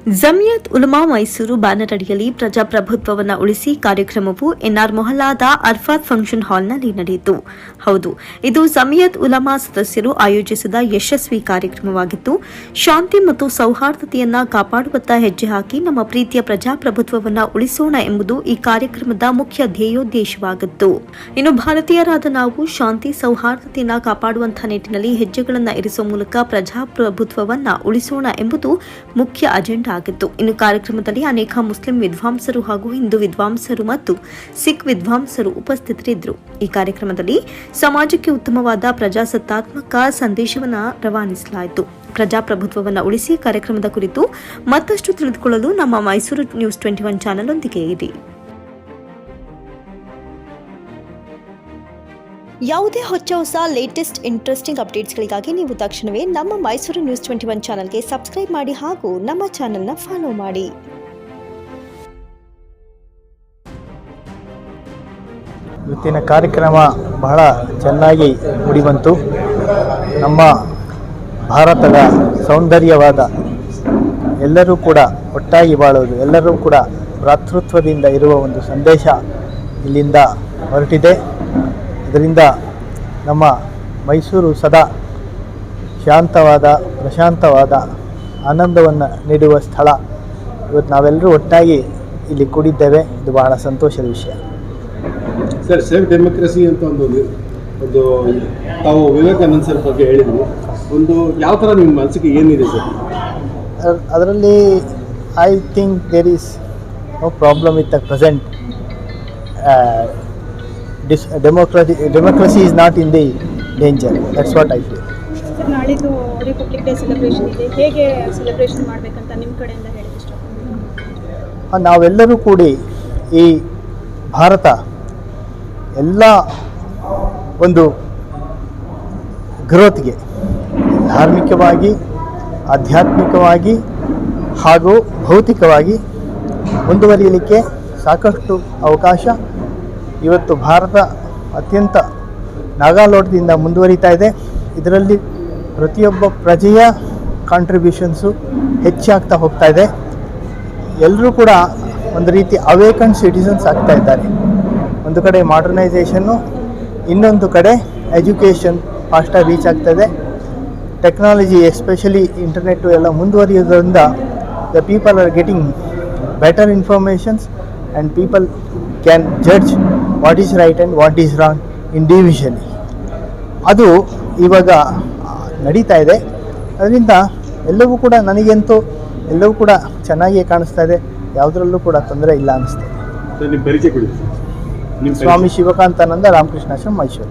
Jamiat Ulama Mysuru banner ಅಡಿಯಲ್ಲಿ ಪ್ರಜಾಪ್ರಭುತ್ವವನ್ನು ಉಳಿಸಿ ಕಾರ್ಯಕ್ರಮವು ಎನ್ಆರ್ ಮೊಹಲ್ಲಾದ ಅರ್ಫಾತ್ ಫಂಕ್ಷನ್ ಹಾಲ್ನಲ್ಲಿ ನಡೆಯಿತು. ಹೌದು, ಇದು ಜಮಿಯತ್ ಉಲಮಾ ಸದಸ್ಯರು ಆಯೋಜಿಸಿದ ಯಶಸ್ವಿ ಕಾರ್ಯಕ್ರಮವಾಗಿತ್ತು. ಶಾಂತಿ ಮತ್ತು ಸೌಹಾರ್ದತೆಯನ್ನು ಕಾಪಾಡುವತ್ತ ಹೆಜ್ಜೆ ಹಾಕಿ ನಮ್ಮ ಪ್ರೀತಿಯ ಪ್ರಜಾಪ್ರಭುತ್ವವನ್ನು ಉಳಿಸೋಣ ಎಂಬುದು ಈ ಕಾರ್ಯಕ್ರಮದ ಮುಖ್ಯ ಧ್ಯೇಯೋದ್ದೇಶವಾಗಿತ್ತು. ಇನ್ನು ಭಾರತೀಯರಾದ ನಾವು ಶಾಂತಿ ಸೌಹಾರ್ದತೆಯನ್ನು ಕಾಪಾಡುವಂತಹ ನಿಟ್ಟಿನಲ್ಲಿ ಹೆಜ್ಜೆಗಳನ್ನು ಇರಿಸುವ ಮೂಲಕ ಪ್ರಜಾಪ್ರಭುತ್ವವನ್ನು ಉಳಿಸೋಣ ಎಂಬುದು ಮುಖ್ಯ ಅಜೆಂಡಾ ಆಗಿತ್ತು. ಇನ್ನು ಕಾರ್ಯಕ್ರಮದಲ್ಲಿ ಅನೇಕ ಮುಸ್ಲಿಂ ವಿದ್ವಾಂಸರು ಹಾಗೂ ಹಿಂದೂ ವಿದ್ವಾಂಸರು ಮತ್ತು ಸಿಖ್ ವಿದ್ವಾಂಸರು ಉಪಸ್ಥಿತರಿದ್ದರು. ಈ ಕಾರ್ಯಕ್ರಮದಲ್ಲಿ ಸಮಾಜಕ್ಕೆ ಉತ್ತಮವಾದ ಪ್ರಜಾಸತ್ತಾತ್ಮಕ ಸಂದೇಶವನ್ನು ರವಾನಿಸಲಾಯಿತು. ಪ್ರಜಾಪ್ರಭುತ್ವವನ್ನು ಉಳಿಸಿ ಕಾರ್ಯಕ್ರಮದ ಕುರಿತು ಮತ್ತಷ್ಟು ತಿಳಿದುಕೊಳ್ಳಲು ನಮ್ಮ ಮೈಸೂರು ನ್ಯೂಸ್ 21 ಚಾನೆಲ್ ಒಂದಿಗೆ ಇರಿ. ಯಾವುದೇ ಹೊಸ ಲೇಟೆಸ್ಟ್ ಇಂಟ್ರೆಸ್ಟಿಂಗ್ ಅಪ್ಡೇಟ್ಸ್ಗಳಿಗಾಗಿ ನೀವು ತಕ್ಷಣವೇ ನಮ್ಮ ಮೈಸೂರು ನ್ಯೂಸ್ 21 ಚಾನೆಲ್ಗೆ ಸಬ್ಸ್ಕ್ರೈಬ್ ಮಾಡಿ ಹಾಗೂ ನಮ್ಮ ಚಾನೆಲ್ನ ಫಾಲೋ ಮಾಡಿ. ಇವತ್ತಿನ ಕಾರ್ಯಕ್ರಮ ಬಹಳ ಚೆನ್ನಾಗಿ ಮೂಡಿಬಂತು. ನಮ್ಮ ಭಾರತದ ಸೌಂದರ್ಯವಾದ ಎಲ್ಲರೂ ಕೂಡ ಒಟ್ಟಾಗಿ ಬಾಳುವುದು, ಎಲ್ಲರೂ ಕೂಡ ಭ್ರಾತೃತ್ವದಿಂದ ಇರುವ ಒಂದು ಸಂದೇಶ ಇಲ್ಲಿಂದ ಹೊರಟಿದೆ. ಇದರಿಂದ ನಮ್ಮ ಮೈಸೂರು ಸದಾ ಶಾಂತವಾದ, ಪ್ರಶಾಂತವಾದ, ಆನಂದವನ್ನು ನೀಡುವ ಸ್ಥಳ. ಇವತ್ತು ನಾವೆಲ್ಲರೂ ಒಟ್ಟಾಗಿ ಇಲ್ಲಿ ಕೂಡಿದ್ದೇವೆ. ಇದು ಬಹಳ ಸಂತೋಷದ ವಿಷಯ. ಸರ್, ಸೆಲ್ಫ್ ಡೆಮೋಕ್ರಸಿ ಅಂತ ಒಂದು ತಾವು ವಿವೇಕಾನಂದ ಸರ್ ಬಗ್ಗೆ ಹೇಳಿದ್ರು. ಒಂದು ಯಾವ ಥರ ನಿಮ್ಮ ಮನಸ್ಸಿಗೆ ಏನಿದೆ ಸರ್ ಅದರಲ್ಲಿ? I think there is no problem with the present. Democracy is not in the danger. That's what I feel. Sir, ನಾಳಿದ್ದು ರಿಪಬ್ಲಿಕ್ ಡೇ ಸೆಲೆಬ್ರೇಷನ್ ಇದೆ. ಹೇಗೆ ಸೆಲೆಬ್ರೇಷನ್ ಮಾಡಬೇಕಂತ ನಿಮ್ಮ ಕಡೆಯಿಂದ ಹೇಳಕ್ಕೆ ಇಷ್ಟಪಡ್ತೀನಿ. ನಾವೆಲ್ಲರೂ ಕೂಡಿ ಈ ಭಾರತ ಎಲ್ಲ ಒಂದು ಗ್ರೋತ್ಗೆ ಧಾರ್ಮಿಕವಾಗಿ, ಆಧ್ಯಾತ್ಮಿಕವಾಗಿ ಹಾಗೂ ಭೌತಿಕವಾಗಿ ಮುಂದುವರಿಯಲಿಕ್ಕೆ ಸಾಕಷ್ಟು ಅವಕಾಶ. ಇವತ್ತು ಭಾರತ ಅತ್ಯಂತ ನಾಗಾಲೋಟದಿಂದ ಮುಂದುವರಿತಾ ಇದೆ. ಇದರಲ್ಲಿ ಪ್ರತಿಯೊಬ್ಬ ಪ್ರಜೆಯ ಕಾಂಟ್ರಿಬ್ಯೂಷನ್ಸು ಹೆಚ್ಚಾಗ್ತಾ ಹೋಗ್ತಾ ಇದೆ. ಎಲ್ಲರೂ ಕೂಡ ಒಂದು ರೀತಿ ಅವೇಕನ್ ಸಿಟಿಸನ್ಸ್ ಆಗ್ತಾ ಇದ್ದಾರೆ. ಒಂದು ಕಡೆ ಮಾಡರ್ನೈಸೇಷನ್ನು, ಇನ್ನೊಂದು ಕಡೆ ಎಜುಕೇಷನ್ ಫಾಸ್ಟಾಗಿ ರೀಚ್ ಆಗ್ತಾಯಿದೆ. ಟೆಕ್ನಾಲಜಿ, ಎಸ್ಪೆಷಲಿ ಇಂಟರ್ನೆಟ್ಟು ಎಲ್ಲ ಮುಂದುವರಿಯೋದ್ರಿಂದ the people are getting better informations and people can judge what is right and what is wrong individually. ಅದು ಇವಾಗ ನಡೀತಾ ಇದೆ. ಅದರಿಂದ ಎಲ್ಲವೂ ಕೂಡ, ನನಗಂತೂ ಎಲ್ಲವೂ ಕೂಡ ಚೆನ್ನಾಗಿಯೇ ಕಾಣಿಸ್ತಾ ಇದೆ. ಯಾವುದರಲ್ಲೂ ಕೂಡ ತೊಂದರೆ ಇಲ್ಲ ಅನ್ನಿಸ್ತದೆ. स्वामी शिवकांतानंद रामकृष्ण आश्रम मैसूर।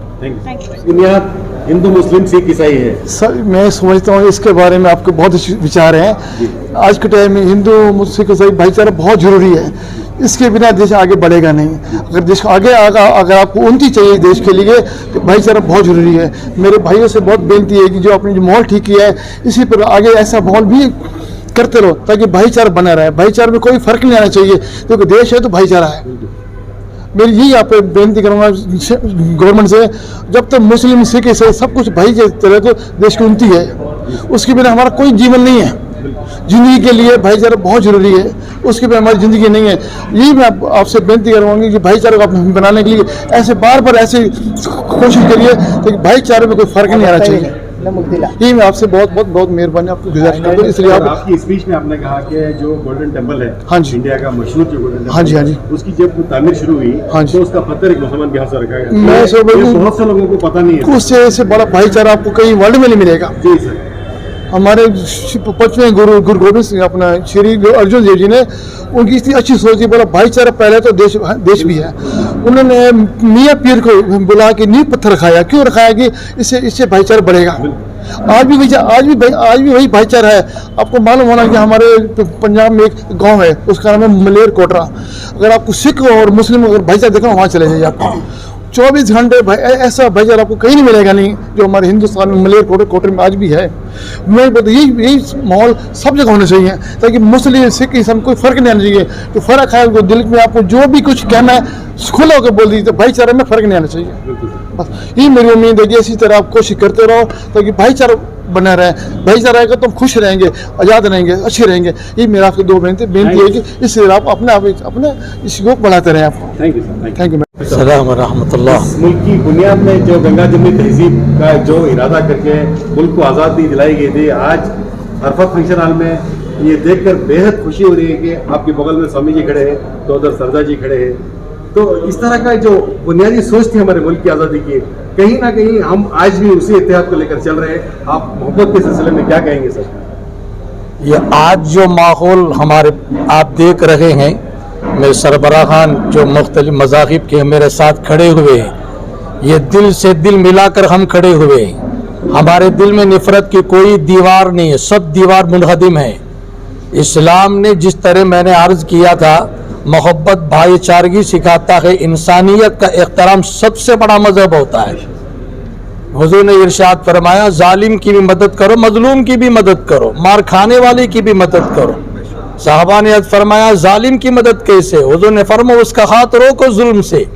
हिंदू मुस्लिम सिख ईसाई है सर, मैं समझता हूँ इसके बारे में आपके बहुत विचार हैं। आज के टाइम में हिंदू मुस्लिम ईसाई भाईचारा बहुत जरूरी है। इसके बिना देश आगे बढ़ेगा नहीं। अगर देश आगे अगर आपको उन्नति चाहिए देश के लिए, तो भाईचारा बहुत जरूरी है। मेरे भाइयों से बहुत बेनती है कि जो आपने जो माहौल ठीक किया है, इसी पर आगे ऐसा माहौल भी करते रहो ताकि भाईचारा बना रहे। भाईचारे में कोई फर्क नहीं आना चाहिए, क्योंकि देश है तो भाईचारा है। मेरी यही आप बेनती करूँगा गवर्नमेंट से, जब तक मुस्लिम सिख से सब कुछ भाई चले तो देश की उन्नति है। उसके बिना हमारा कोई जीवन नहीं है। ज़िंदगी के लिए भाईचारा बहुत ज़रूरी है, उसके बिना हमारी ज़िंदगी नहीं है। यही मैं आपसे बेनती करूँगी कि भाईचारे को बनाने के लिए ऐसे बार बार ऐसे कोशिश करिए ताकि भाईचारे में कोई फ़र्क नहीं आना चाहिए। यही मैं आपसे बहुत बहुत बहुत मेहरबानी आपको गुजारिश करता हूँ। इसलिए आपकी स्पीच में आपने कहा कि जो गोल्डन टेम्पल है, हाँ जी, इंडिया का मशहूर जो गोल्डन टेम्पल, हाँ जी, हाँ जी, उसकी जब तामीर शुरू हुई, हाँ जी, तो उसका पत्थर एक मुसलमान के हाथ से रखा गया। बहुत से लोगों को पता नहीं है। उससे बड़ा भाईचारा आपको कहीं वर्ल्ड में नहीं मिलेगा। जी सर। हमारे 5वें गुरु गोविंद सिंह, अपना श्री अर्जुन देव जी ने, उनकी इतनी अच्छी सोच थी, बोला भाईचारा पहले तो देश भी है। उन्होंने मियाँ पीर को बुला के नींव पत्थर रखाया। क्यों रखाया? कि इससे भाईचारा बढ़ेगा। आज भी वही भाईचारा है। आपको मालूम होना कि हमारे पंजाब में एक गांव है, उसका नाम है मलेर कोटरा। अगर आपको सिख और मुस्लिम अगर भाईचारा देखना, वहाँ चले जाइए। आपको 24 घंटे ऐसा भाईचारा आपको कहीं नहीं मिलेगा नहीं, जो हमारे हिंदुस्तान में मलेर कोटरे में आज भी है। मैं बता, यही माहौल सब जगह होना चाहिए ताकि मुस्लिम सिख ईसाई कोई फ़र्क नहीं आना चाहिए। तो फ़र्क है तो दिल में आपको जो भी कुछ कहना है खुला होकर बोल दीजिए, भाईचारे में फ़र्क नहीं आना चाहिए। बस यही मेरी उम्मीद है कि इसी तरह आप कोशिश करते रहो ताकि भाईचारा बना रहे, भाईचारा रहेगा तो हम खुश रहेंगे, आज़ाद रहेंगे, अच्छे रहेंगे। ये मेरा आपको दो बेनती है कि इससे आप अपने इसको बढ़ाते रहें। आप thank you sir. Thank you. अस्सलाम रहमतुल्लाह। इस मुल्क की बुनियाद में जो गंगा जमुनी तहजीब का जो इरादा करके मुल्क को आज़ादी दिलाई गई थी, आज अरफत फंक्शन हॉल में ये देखकर बेहद खुशी हो रही है कि आपके बगल में स्वामी जी खड़े हैं, तो उधर सरदार जी खड़े हैं। तो इस तरह का जो बुनियादी सोच थी हमारे मुल्क की आज़ादी की, कहीं ना कहीं हम आज भी उसी इत्तेहाद को लेकर चल रहे हैं। आप मोहब्बत के सिलसिले में क्या कहेंगे सर? ये आज जो माहौल हमारे आप देख रहे हैं, मेरे सरबराह खान जो मुख्तलिफ मज़ाहिब के मेरे साथ खड़े हुए हैं, ये दिल से दिल मिलाकर हम खड़े हुए हैं। हमारे दिल में नफरत की कोई दीवार नहीं है, सब दीवार मुनहदिम है। इस्लाम ने जिस तरह मैंने अर्ज किया था, मोहब्बत भाईचारगी सिखाता है, इंसानियत का एहतराम सबसे बड़ा मजहब होता है। हुजूर ने इरशाद फरमाया, जालिम की भी मदद करो, मजलूम की भी मदद करो, मार खाने वाले की भी मदद करो। साहबा ने फरमाया, जालिम की मदद कैसे? हुजूर ने फरमाया, उसका हाथ रोको जुल्म से।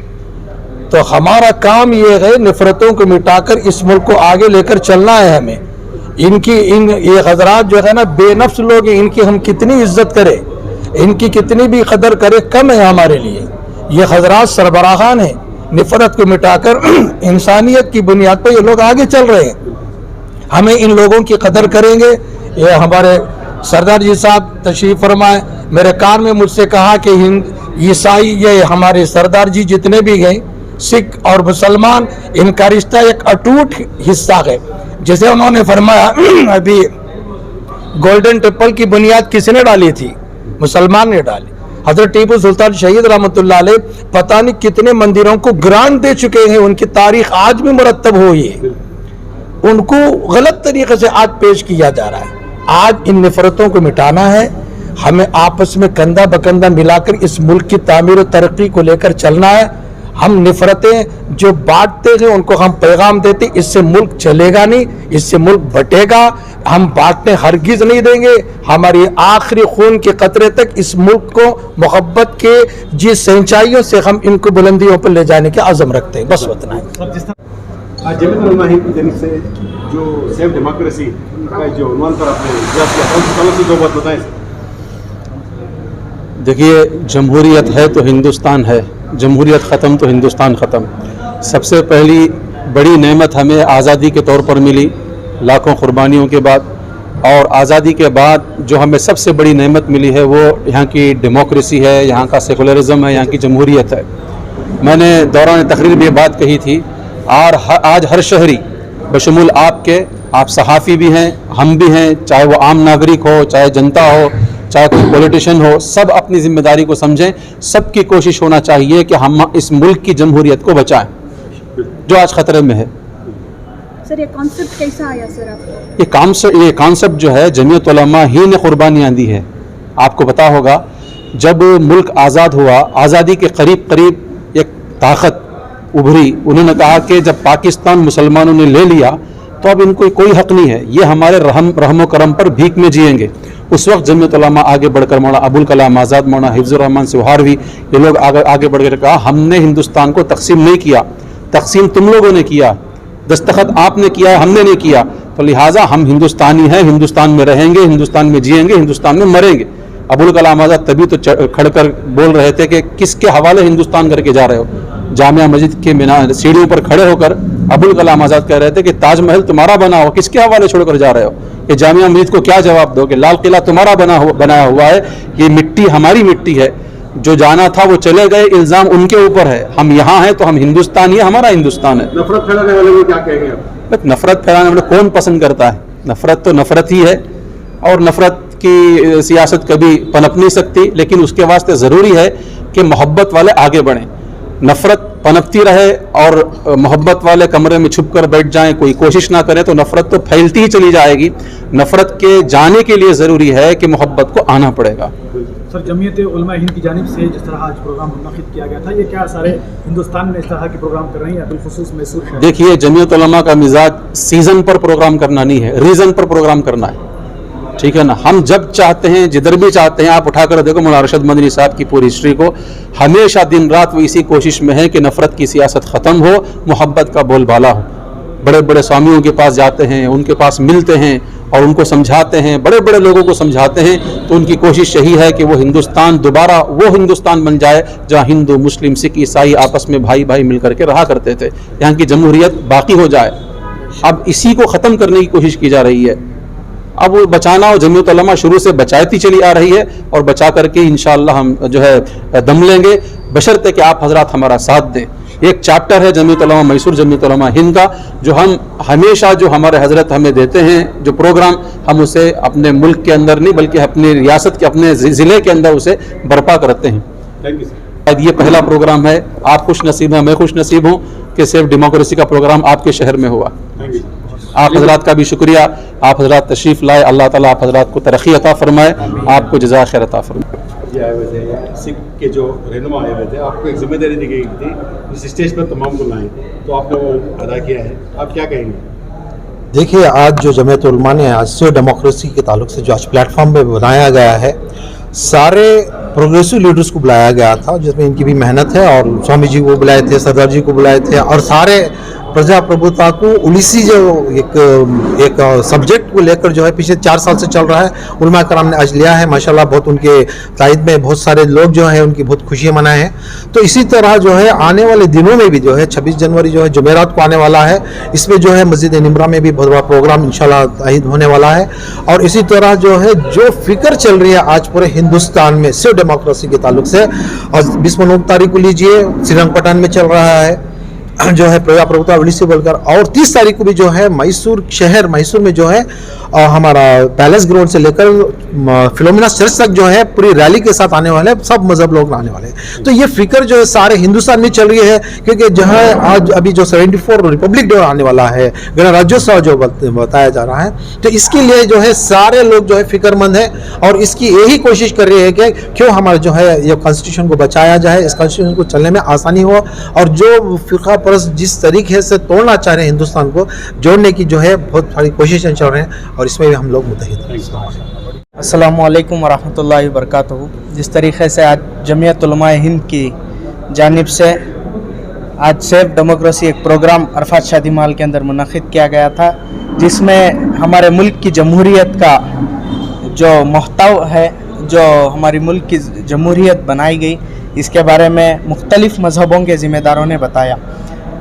तो हमारा काम ये है नफरतों को मिटाकर इस मुल्क को आगे लेकर चलना है हमें। ये हजरात जो है ना, बेनफ्स लोग हैं, इनकी हम कितनी इज्जत करें, इनकी कितनी भी कदर करें, कम है हमारे लिए। ये हजरात सरबराहान है, नफरत को मिटाकर इंसानियत की बुनियाद पर ये लोग आगे चल रहे हैं। हमें इन लोगों की कदर करेंगे। ये हमारे सरदार जी साहब तशरीफ फरमाए, मेरे कान में मुझसे कहा कि ईसाई, ये हमारे सरदार जी जितने भी गए, सिख और मुसलमान, इनका रिश्ता एक अटूट हिस्सा है। जैसे उन्होंने फरमाया, अभी गोल्डन टेम्पल की बुनियाद किसने डाली थी? मुसलमान ने डाली। हजरत टीपू सुल्तान शहीद रहमतुल्लाह अलैह पता नहीं कितने मंदिरों को ग्रांट दे चुके हैं, उनकी तारीख आज भी मुरतब हुई है। उनको गलत तरीके से आज पेश किया जा रहा है। आज इन नफरतों को मिटाना है, हमें आपस में कंधा बकंधा मिलाकर इस मुल्क की तामीर और तरक्की को लेकर चलना है। हम नफरतें जो बांटते हैं उनको हम पैगाम देते, इससे मुल्क चलेगा नहीं, इससे मुल्क बटेगा। हम बांटने हरगिज नहीं देंगे। हमारी आखिरी खून के कतरे तक इस मुल्क को मोहब्बत के जिस सच्चाइयों से हम इनको बुलंदियों पर ले जाने के आज़म रखते हैं। बस उतना है। आज जमीयत उलमा हिंद की जानिब से जो सेफ डेमोक्रेसी का जो उन्वान पर आपने इजाज़ किया, उन सवालों से दो बात बताएं सर। देखिए, जमहूरियत है तो हिंदुस्तान है, जमहूरियत ख़त्म तो हिंदुस्तान ख़त्म। सबसे पहली बड़ी नेमत हमें आज़ादी के तौर पर मिली, लाखों कुर्बानियों के बाद। और आज़ादी के बाद जो हमें सबसे बड़ी नेमत मिली है वो यहाँ की डेमोक्रेसी है, यहाँ का सेकुलरिज्म है, यहाँ की जमहूरियत है। मैंने दौरान तकरीर में ये बात कही थी, और आज हर शहरी बशमूल आपके, आप सहाफ़ी भी हैं, हम भी हैं, चाहे वो आम नागरिक हो, चाहे जनता हो, चाहे कोई पॉलिटिशियन हो, सब अपनी जिम्मेदारी को समझें। सबकी कोशिश होना चाहिए कि हम इस मुल्क की जमहूरियत को बचाएं जो आज ख़तरे में है। सर, ये कॉन्सेप्ट कैसा आया सर आपको? ये कॉन्सेप्ट जो है, जमीयत उलमा ही ने कुर्बानियाँ दी है। आपको पता होगा, जब मुल्क आज़ाद हुआ, आज़ादी के करीब करीब एक ताकत उभरी। उन्होंने कहा कि जब पाकिस्तान मुसलमानों ने ले लिया तो अब इनको कोई हक नहीं है, ये हमारे रहम करम पर भीख में जिएंगे। उस वक्त जमीयत उलमा आगे बढ़कर मौलाना अबुल कलाम आज़ाद, मौलाना हिफ्ज़ुर रहमान सिवहारवी, ये लोग आगे बढ़कर कहा, हमने हिंदुस्तान को तकसीम नहीं किया, तकसीम तुम लोगों ने किया, दस्तखत आपने किया, हमने नहीं किया। तो लिहाजा हम हिंदुस्तानी हैं, हिंदुस्तान में रहेंगे, हिंदुस्तान में जिएंगे, हिंदुस्तान में मरेंगे। अबुल कलाम आज़ाद तभी तो खड़कर बोल रहे थे कि किसके हवाले हिंदुस्तान करके जा रहे हो। जामिया मस्जिद के मीनार सीढ़ियों पर खड़े होकर अबुल कलाम आज़ाद कह रहे थे कि ताजमहल तुम्हारा बना हो, किसके हवाले छोड़कर जा रहे हो? कि जामिया मस्जिद को क्या जवाब दोगे? लाल किला तुम्हारा बनाया हुआ है, ये मिट्टी हमारी मिट्टी है, जो जाना था वो चले गए, इल्ज़ाम उनके ऊपर है। हम यहाँ हैं तो हम हिंदुस्तानी है, हमारा हिंदुस्तान है। नफरत फैलाने वाले को क्या कहेंगे आप? नफरत फैलाने वाले कौन पसंद करता है? नफरत तो नफरत ही है, और नफरत की सियासत कभी पनप नहीं सकती। लेकिन उसके वास्ते ज़रूरी है कि मोहब्बत वाले आगे बढ़ें। नफरत पनपती रहे और मोहब्बत वाले कमरे में छुप कर बैठ जाएं, कोई कोशिश ना करें, तो नफरत तो फैलती ही चली जाएगी। नफरत के जाने के लिए ज़रूरी है कि मोहब्बत को आना पड़ेगा। सर, जमीयत उलमा हिंद की जानिब से जिस तरह आज प्रोग्राम मुनक़िद किया गया था, ये क्या सारे हिंदुस्तान में इस तरह के प्रोग्राम कर रहे हैं या बिलखुसूस मैसूर? देखिए, जमीयत उलमा का मिजाज सीज़न पर प्रोग्राम करना नहीं है, रीज़न पर प्रोग्राम करना है। ठीक है ना? हम जब चाहते हैं, जिधर भी चाहते हैं, आप उठाकर देखो मौलाना अरशद मदनी साहब की पूरी हिस्ट्री को, हमेशा दिन रात वो इसी कोशिश में है कि नफरत की सियासत ख़त्म हो, मोहब्बत का बोलबाला हो। बड़े बड़े स्वामियों के पास जाते हैं, उनके पास मिलते हैं और उनको समझाते हैं, बड़े बड़े लोगों को समझाते हैं, तो उनकी कोशिश यही है कि वो हिंदुस्तान दोबारा वो हिंदुस्तान बन जाए जहाँ हिंदू, मुस्लिम, सिख, ईसाई आपस में भाई भाई मिल करके रहा करते थे, यहाँ की जमहूरियत बाकी हो जाए। अब इसी को ख़त्म करने की कोशिश की जा रही है। अब वो बचाना, और जमीयत उलमा शुरू से बचाती चली आ रही है और बचा करके इंशाअल्लाह हम जो है दम लेंगे, बशर्ते कि आप हजरात हमारा साथ दें। एक चैप्टर है जमीयत उलमा मैसूर, जमीयत उलमा हिंद का, जो हम हमेशा, जो हमारे हजरत हमें देते हैं जो प्रोग्राम, हम उसे अपने मुल्क के अंदर नहीं बल्कि अपनी रियासत के, अपने ज़िले के अंदर उसे बर्पा करते हैं। Thank you sir. ये पहला प्रोग्राम है, आप खुश नसीब हैं, मैं खुश नसीब हूँ कि सिर्फ डेमोक्रेसी का प्रोग्राम आपके शहर में हुआ। Thank you. आप हजरात का भी शुक्रिया, आप हजरात तशरीफ़ लाए, अल्लाह ताला आप हजरात को तरक्की अता फरमाए, आपको जज़ा खैर अता फरमाए। ये आए हुए थे सिख के जो रहनुमा आए हुए थे, आपको एक जिम्मेदारी दी गई थी इस स्टेज पर तमाम को लाएं, तो आपने वो अदा किया है, आप क्या कहेंगे? देखिए, आज जो जमीयत उलमा ने आज से डेमोक्रेसी के ताल्लुक से जो आज प्लेटफॉर्म पे बनाया गया है, सारे प्रोग्रेसिव लीडर्स को बुलाया गया था, जिसमें इनकी भी मेहनत है, और स्वामी जी को बुलाए थे, सरदार जी को बुलाए थे, और सारे प्रजाप्रभुता को उलिसी जो एक सब्जेक्ट को लेकर जो है पिछले 4 साल से चल रहा है, उलमा कराम ने आज लिया है। माशाल्लाह बहुत उनके तायद में बहुत सारे लोग जो हैं उनकी बहुत खुशियाँ मनाए हैं। तो इसी तरह जो है आने वाले दिनों में भी जो है 26 जनवरी जो है जुमेरात को आने वाला है, इसमें जो है मस्जिद निमरा में भी बहुत बड़ा प्रोग्राम इंशाल्लाह तायद होने वाला है। और इसी तरह जो है जो फिक्र चल रही है आज पूरे हिंदुस्तान में सिर्फ डेमोक्रेसी के ताल्लुक से, और 29 तारीख को लीजिए श्रीरंगपटन में चल रहा है जो है प्रजाप्रभुता उड़ीसी बोलकर, और 30 तारीख को भी जो है मैसूर शहर, मैसूर में जो है हमारा पैलेस ग्राउंड से लेकर फिलोमिना चर्च तक जो है पूरी रैली के साथ आने वाले, सब मजहब लोग आने वाले हैं। तो ये फिक्र जो है सारे हिंदुस्तान में चल रही है, क्योंकि जहाँ आज अभी जो 74 रिपब्लिक डे आने वाला है, गणराज्योत्सव जो बताया जा रहा है, तो इसके लिए जो है सारे लोग जो है फिक्रमंद है, और इसकी यही कोशिश कर रही है कि क्यों हमारा जो है ये कॉन्स्टिट्यूशन को बचाया जाए, इस कॉन्स्टिट्यूशन को चलने में आसानी हो, और जो फिक़ा परस्त जिस तरीके से तोड़ना चाह रहे हैं हिंदुस्तान को, जोड़ने की जो है बहुत सारी कोशिशें चल रही हैं, और इसमें भी हम लोग मुतहिद हैं। अस्सलामुअलैकुम वरहमतुल्लाहि वबरकातुहू। जिस तरीके से आज जमीयत उलमा हिंद की जानिब से आज सेफ डेमोक्रेसी एक प्रोग्राम अरफात शादी महल के अंदर मुनक़िद किया गया था, जिसमें हमारे मुल्क की जमहूरियत का जो महत्व है, जो हमारी मुल्क की जमहूरियत बनाई गई, इसके बारे में मुख्तलिफ़ मज़हबों के ज़िम्मेदारों ने बताया।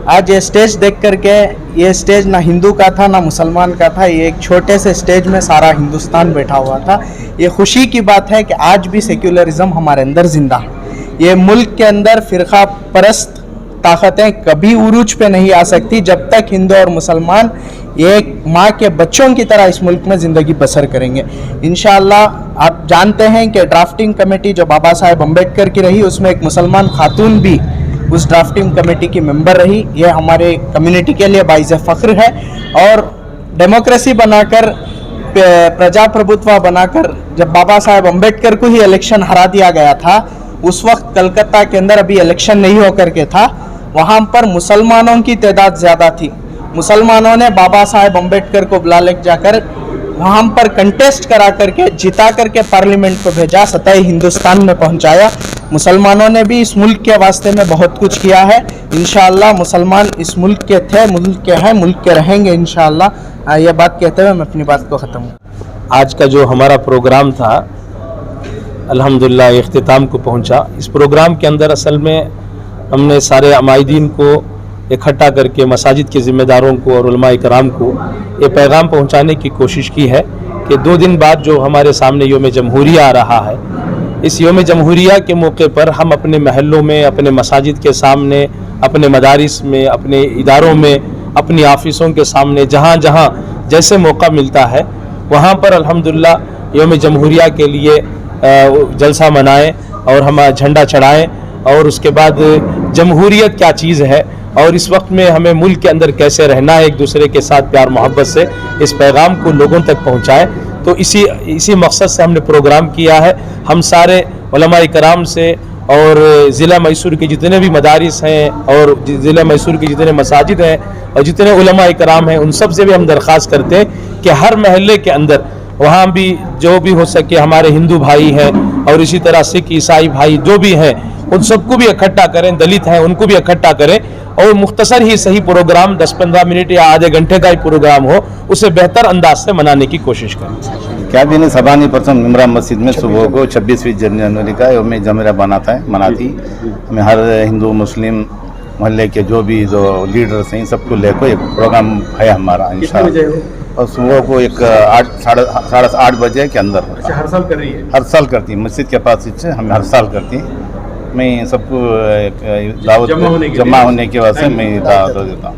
आज ये स्टेज देख करके, ये स्टेज ना हिंदू का था ना मुसलमान का था, ये एक छोटे से स्टेज में सारा हिंदुस्तान बैठा हुआ था। ये खुशी की बात है कि आज भी सेक्युलरिज़म हमारे अंदर ज़िंदा है। ये मुल्क के अंदर फ़िरक़ा परस्त ताकतें कभी उरूज पे नहीं आ सकती जब तक हिंदू और मुसलमान एक माँ के बच्चों की तरह इस मुल्क में ज़िंदगी बसर करेंगे। इंशाअल्लाह आप जानते हैं कि ड्राफ्टिंग कमेटी जो बाबा साहेब अम्बेडकर की रही, उसमें एक मुसलमान खातून भी उस ड्राफ्टिंग कमेटी की मेंबर रही। ये हमारे कम्युनिटी के लिए बाइज़ फ़ख्र है। और डेमोक्रेसी बनाकर, प्रजाप्रभुत्व बनाकर, जब बाबा साहेब अम्बेडकर को ही इलेक्शन हरा दिया गया था, उस वक्त कलकत्ता के अंदर अभी इलेक्शन नहीं होकर के था, वहाँ पर मुसलमानों की तादाद ज़्यादा थी। मुसलमानों ने बाबा साहेब अम्बेडकर को बुला ले जाकर वहाँ पर कंटेस्ट करा करके जिता करके पार्लियामेंट को भेजा, सतह हिंदुस्तान में पहुँचाया। मुसलमानों ने भी इस मुल्क के वास्ते में बहुत कुछ किया है। इंशाअल्लाह मुसलमान इस मुल्क के थे, मुल्क के हैं, मुल्क के रहेंगे इंशाअल्लाह। ये बात कहते हुए मैं अपनी बात को ख़त्म। आज का जो हमारा प्रोग्राम था अल्हम्दुलिल्लाह इख्तिताम को पहुंचा। इस प्रोग्राम के अंदर असल में हमने सारे अमायदीन को इकट्ठा करके मसाजिद के ज़िम्मेदारों को और उलमा इकराम को ये पैगाम पहुंचाने की कोशिश की है कि 2 दिन बाद जो हमारे सामने योम जमहूरिया आ रहा है, इस योम जमहूरिया के मौके पर हम अपने महलों में, अपने मसाजिद के सामने, अपने मदारिस में, अपने इदारों में, अपनी ऑफिसों के सामने, जहाँ जहाँ जैसे मौका मिलता है वहाँ पर अल्हम्दुलिल्लाह योम जमहूरिया के लिए जलसा मनाएं और हम झंडा चढ़ाएं, और उसके बाद जमहूरियत क्या चीज़ है और इस वक्त में हमें मुल्क के अंदर कैसे रहना है, एक दूसरे के साथ प्यार मोहब्बत से इस पैगाम को लोगों तक पहुँचाएँ। तो इसी मकसद से हमने प्रोग्राम किया है। हम सारे उलमा कराम से और ज़िला मैसूर के जितने भी मदारिस हैं और ज़िला मैसूर के जितने मसाजिद हैं और जितने उलमा कराम हैं, उन सब से भी हम दरख्वास्त करते हैं कि हर महल्ले के अंदर वहाँ भी जो भी हो सके हमारे हिंदू भाई हैं और इसी तरह सिख ईसाई भाई जो भी हैं, उन सबको भी इकट्ठा करें, दलित हैं उनको भी इकट्ठा करें और मुख्तसर ही सही प्रोग्राम 10-15 मिनट या आधे घंटे का ही प्रोग्राम हो, उसे बेहतर अंदाज से मनाने की कोशिश करें। कैबिनेट सभा ने परसों मिमरा मस्जिद में सुबह को 26वीं जनवरी का यौम जमहूरिया मनाती। हमें हर हिंदू मुस्लिम मोहल्ले के जो लीडर्स हैं सबको लेकर एक प्रोग्राम है हमारा इंशाअल्लाह, और सुबह को एक 8 साढ़े 8 बजे के अंदर होता है। हर साल कर रही है? हर साल करती है, मस्जिद के पास से हम हर साल करती हैं। मैं सबको दावत जमा होने के वास्ते मैं दावत देता हूँ।